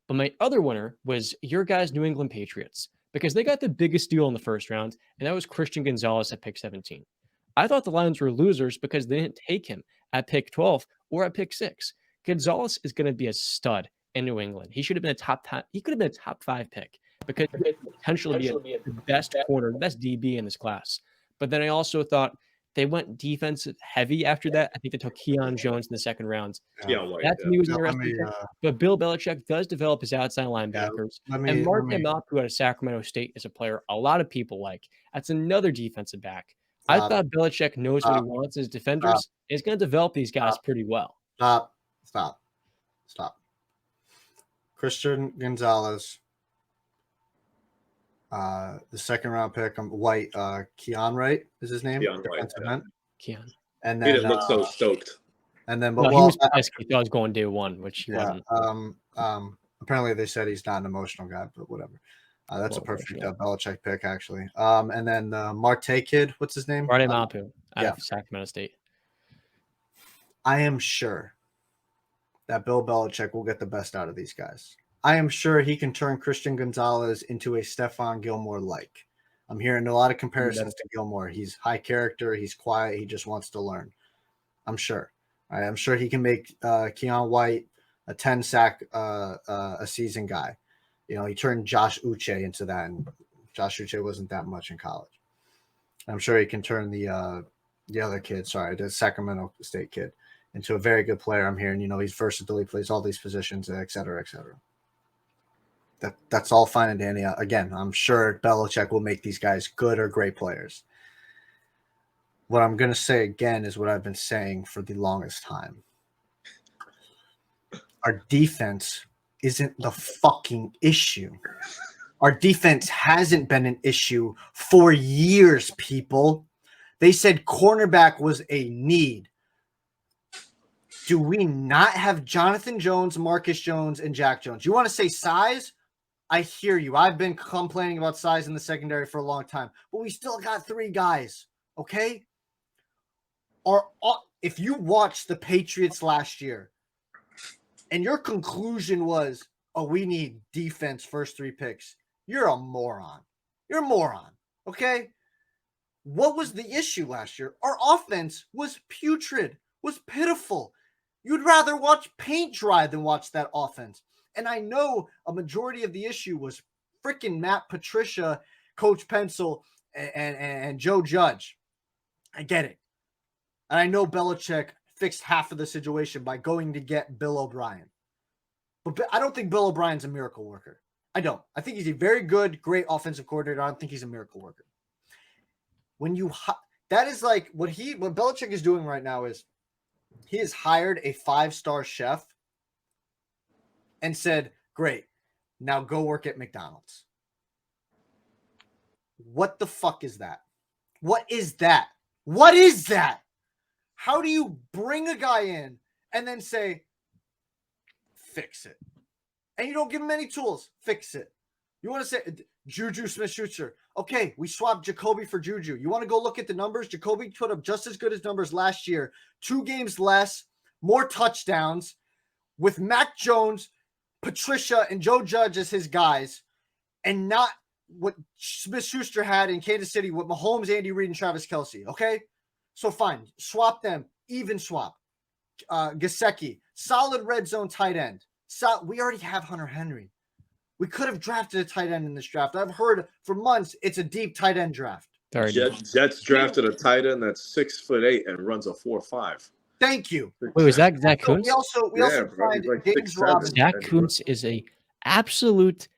But my other winner was your guys' New England Patriots because they got the biggest deal in the first round, and that was Christian Gonzalez at pick 17. I thought the Lions were losers because they didn't take him at pick 12 or at pick 6. Gonzalez is going to be a stud in New England. He should have been a top 10. He could have been a top 5 pick because he could potentially be the best corner, the best DB in this class. But then I also thought they went defensive heavy after that. I think they took Keon Jones in the second round. That to me was interesting. But Bill Belichick does develop his outside linebackers. And Mark Mapu out of Sacramento State is a player a lot of people like. That's another defensive back. I thought Belichick knows what he wants in his defenders. He's going to develop these guys pretty well. Stop. Christian Gonzalez, the second round pick, White, Keon, right? Is his name? Keon White. Keon. And then, he didn't look so stoked. And then, he was pissed. He thought I was going day one, which he wasn't. Apparently they said he's not an emotional guy, but whatever. That's a perfect Belichick pick, actually. And then the Marte kid, what's his name? Marte Mapu out of Sacramento State. I am sure that Bill Belichick will get the best out of these guys. I am sure he can turn Christian Gonzalez into a Stephon Gilmore-like. I'm hearing a lot of comparisons to Gilmore. He's high character. He's quiet. He just wants to learn. I'm sure. I'm sure he can make Keon White a 10-sack a season guy. You know, he turned Josh Uche into that, and Josh Uche wasn't that much in college. I'm sure he can turn the other kid, the Sacramento State kid, into a very good player. I'm hearing, he's versatile. He plays all these positions, et cetera, et cetera. That's all fine and dandy. Again, I'm sure Belichick will make these guys good or great players. What I'm going to say again is what I've been saying for the longest time. Our defense isn't the fucking issue. Our defense hasn't been an issue for years, people. They said cornerback was a need. Do we not have Jonathan Jones, Marcus Jones, and Jack Jones? You want to say size? I hear you. I've been complaining about size in the secondary for a long time, but we still got 3 guys, okay? If you watched the Patriots last year and your conclusion was, we need defense first 3 picks, you're a moron. You're a moron, okay? What was the issue last year? Our offense was putrid, was pitiful. You'd rather watch paint dry than watch that offense. And I know a majority of the issue was freaking Matt Patricia, Coach Pencil, and Joe Judge. I get it. And I know Belichick fixed half of the situation by going to get Bill O'Brien. But I don't think Bill O'Brien's a miracle worker. I don't. I think he's a very good, great offensive coordinator. I don't think he's a miracle worker. That is like what Belichick is doing right now is he has hired a 5-star chef and said, great, now go work at McDonald's. What the fuck is that? What is that? What is that? How do you bring a guy in and then say, fix it? And you don't give him any tools. Fix it. You want to say Juju Smith-Schuster. Okay, we swapped Jacoby for Juju. You want to go look at the numbers? Jacoby put up just as good as numbers last year. 2 games less, more touchdowns with Mac Jones, Patricia, and Joe Judge as his guys, and not what Smith-Schuster had in Kansas City with Mahomes, Andy Reid, and Travis Kelce. Okay? So fine. Swap them. Even swap. Gesicki. Solid red zone tight end. We already have Hunter Henry. We could have drafted a tight end in this draft. I've heard for months it's a deep tight end draft. Jets drafted a tight end that's 6'8" and runs a 4.5. Thank you. Wait, was that Zach Kuntz? We also signed like James Robinson. Zach Kuntz is a absolute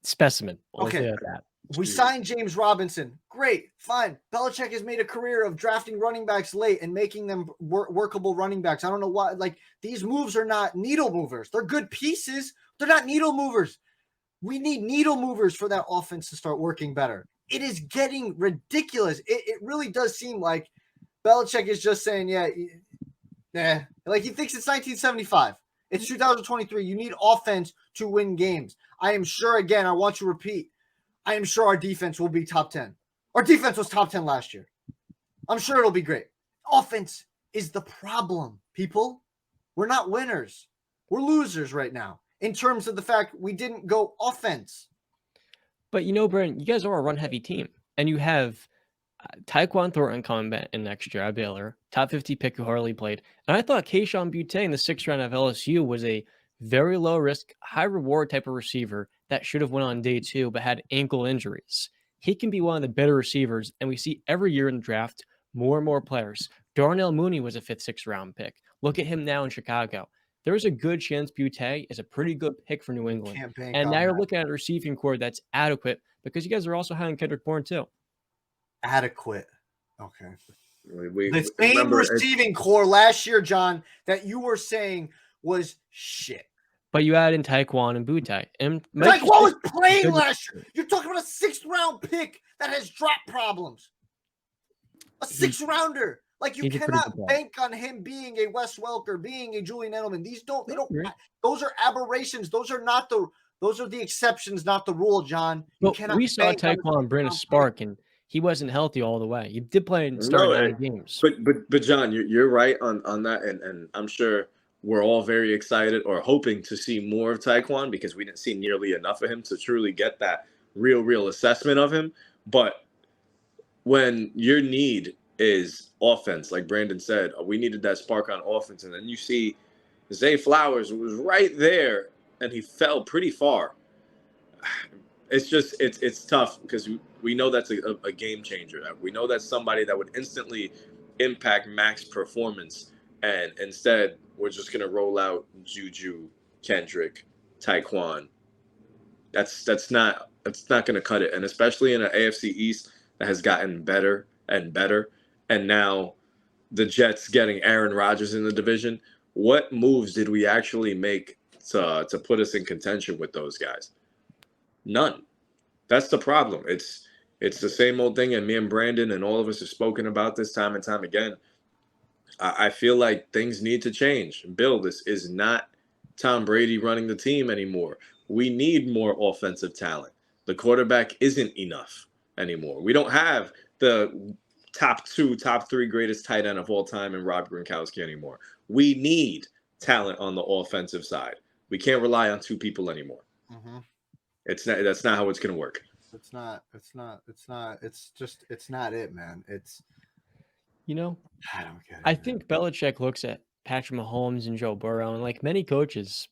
specimen. Okay. We signed James Robinson. Great. Fine. Belichick has made a career of drafting running backs late and making them workable running backs. I don't know why. Like, these moves are not needle movers. They're good pieces. They're not needle movers. We need needle movers for that offense to start working better. It is getting ridiculous. It really does seem like Belichick is just saying, like he thinks it's 1975. It's 2023. You need offense to win games. I am sure, again, I want you to repeat, I am sure our defense will be top 10. Our defense was top 10 last year. I'm sure it'll be great. Offense is the problem, people. We're not winners. We're losers right now. in terms of the fact we didn't go offense. But Brandon, you guys are a run-heavy team, and you have Tyquan Thornton coming back in next year at Baylor, top 50 pick who hardly played. And I thought Kayshon Boutte in the 6th round of LSU was a very low-risk, high-reward type of receiver that should have went on day 2 but had ankle injuries. He can be one of the better receivers, and we see every year in the draft more and more players. Darnell Mooney was a 5th, 6th round pick. Look at him now in Chicago. There's a good chance Boutte is a pretty good pick for New England. Can't bank And on now you're that. looking at a receiving core that's adequate because you guys are also high on Kendrick Bourne too. Adequate. Okay. We The same remember receiving core last year, John, that you were saying was shit. But you add in Tyquan and Boutte. And Like what was playing good- last year? You're talking about a 6th round pick that has drop problems. A 6th rounder. Like you he's a pretty cannot good player. bank on him being a Wes Welker, being a Julian Edelman. They don't. Right. Those are aberrations. Those are the exceptions, not the rule, John. You But cannot we saw bank on the Tyquan bring a 6th round spark, and he wasn't healthy all the way. He did play in starting 9 games. But John, you're right on that, and I'm sure we're all very excited or hoping to see more of Tyquan because we didn't see nearly enough of him to truly get that real assessment of him. But when your need is offense, like Brandon said, we needed that spark on offense, and then you see Zay Flowers was right there, and he fell pretty far. It's just it's tough because we know that's a game changer. We know that's somebody that would instantly impact Mac's performance, and instead we're just gonna roll out Juju, Kendrick, Tyquan. That's not gonna cut it, and especially in an AFC East that has gotten better and better, and now the Jets getting Aaron Rodgers in the division. What moves did we actually make to put us in contention with those guys? None. That's the problem. It's the same old thing, and me and Brandon and all of us have spoken about this time and time again. I feel like things need to change. Bill, this is not Tom Brady running the team anymore. We need more offensive talent. The quarterback isn't enough anymore. We don't have the top 2, top 3 greatest tight end of all time in Rob Gronkowski anymore. We need talent on the offensive side. We can't rely on 2 people anymore. Mm-hmm. That's not how it's going to work. It's not it, man. You know, I don't get it. I think Belichick looks at Patrick Mahomes and Joe Burrow, and like many coaches,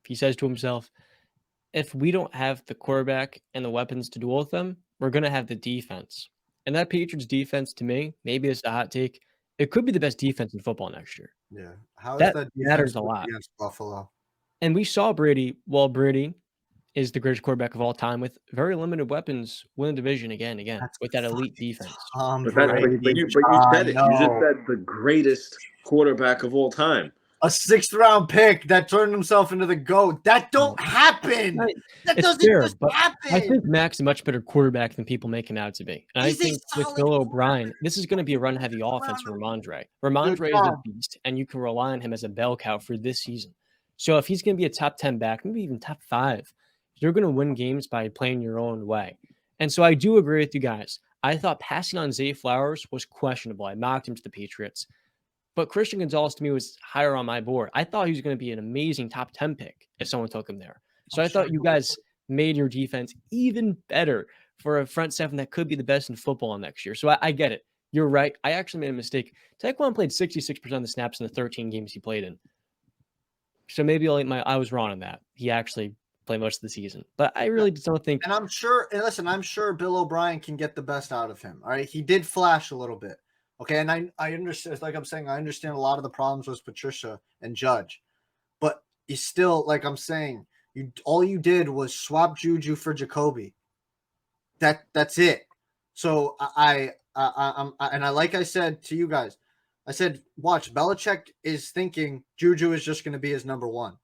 he says to himself, if we don't have the quarterback and the weapons to duel with them, we're going to have the defense. And that Patriots defense, to me, maybe it's a hot take, it could be the best defense in football next year. Yeah. How is That that matters defense a lot. against Buffalo? And we saw Brady, well, Brady is the greatest quarterback of all time with very limited weapons, win the division again, with that elite defense. But you said it. No. You just said the greatest quarterback of all time. A 6th round pick that turned himself into the GOAT. That don't happen. That It's doesn't fair, just but happen. I think Mac's a much better quarterback than people make him out to be. And He's a I think with solid Bill O'Brien, this is going to be a run-heavy offense for Ramondre. Ramondre is a beast, and you can rely on him as a bell cow for this season. So if he's going to be a top 10 back, maybe even top 5, you're going to win games by playing your own way. And so I do agree with you guys. I thought passing on Zay Flowers was questionable. I mocked him to the Patriots. But Christian Gonzalez, to me, was higher on my board. I thought he was going to be an amazing top 10 pick if someone took him there. So I thought you guys made your defense even better for a front seven that could be the best in football next year. So I get it. You're right. I actually made a mistake. Tyquan played 66% of the snaps in the 13 games he played in. So maybe I was wrong on that. He actually played most of the season. But I really just don't think. And I'm sure Bill O'Brien can get the best out of him. All right. He did flash a little bit. Okay. And I understand, like I'm saying, I understand a lot of the problems with Patricia and Judge. But you still, like I'm saying, all you did was swap Juju for Jacoby. That's it. So I'm like I said to you guys, I said, watch, Belichick is thinking Juju is just going to be his number 1.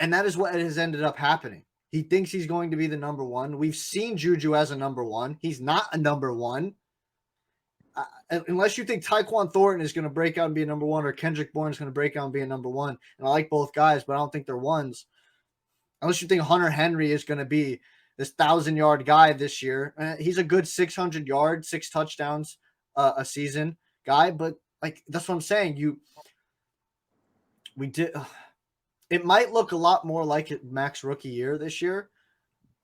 And that is what has ended up happening. He thinks he's going to be the number 1. We've seen Juju as a number 1. He's not a number 1. Unless you think Tyquan Thornton is going to break out and be a number 1 or Kendrick Bourne is going to break out and be a number 1. And I like both guys, but I don't think they're ones. Unless you think Hunter Henry is going to be this 1,000-yard guy this year. He's a good 600 yards, 6 touchdowns a season guy. But like that's what I'm saying. It might look a lot more like Mac's rookie year this year,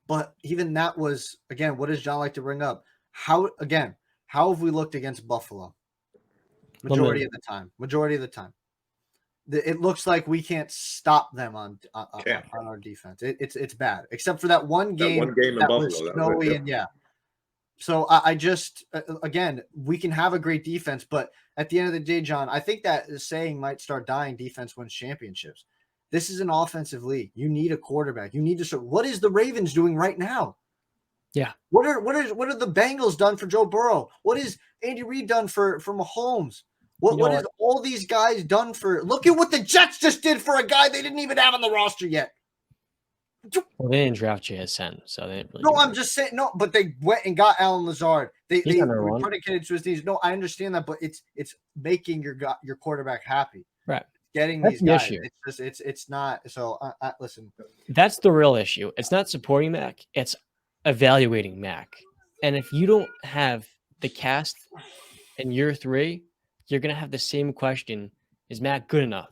but even that was, again, what does John like to bring up? How have we looked against Buffalo? Majority of the time. It looks like we can't stop them on our defense. It's bad, except for that one game. That one game in that Buffalo. was That snowy was it, and yeah. So I just again, we can have a great defense, but at the end of the day, John, I think that saying might start dying. Defense wins championships. This is an offensive league. You need a quarterback. You need to. What is the Ravens doing right now? Yeah. What are the Bengals done for Joe Burrow? What is Andy Reid done for Mahomes? What is all these guys done for? Look at what the Jets just did for a guy they didn't even have on the roster yet. Well, they didn't draft JSN, so they didn't really. No, I'm just saying. No, but they went and got Alan Lazard. They predicated to his knees. No, I understand that, but it's making your quarterback happy. Right. Getting That's these guys. issue. It's just it's not. So listen. That's the real issue. It's not supporting Mac. It's evaluating Mac. And if you don't have the cast in year 3, you're gonna have the same question: is Mac good enough?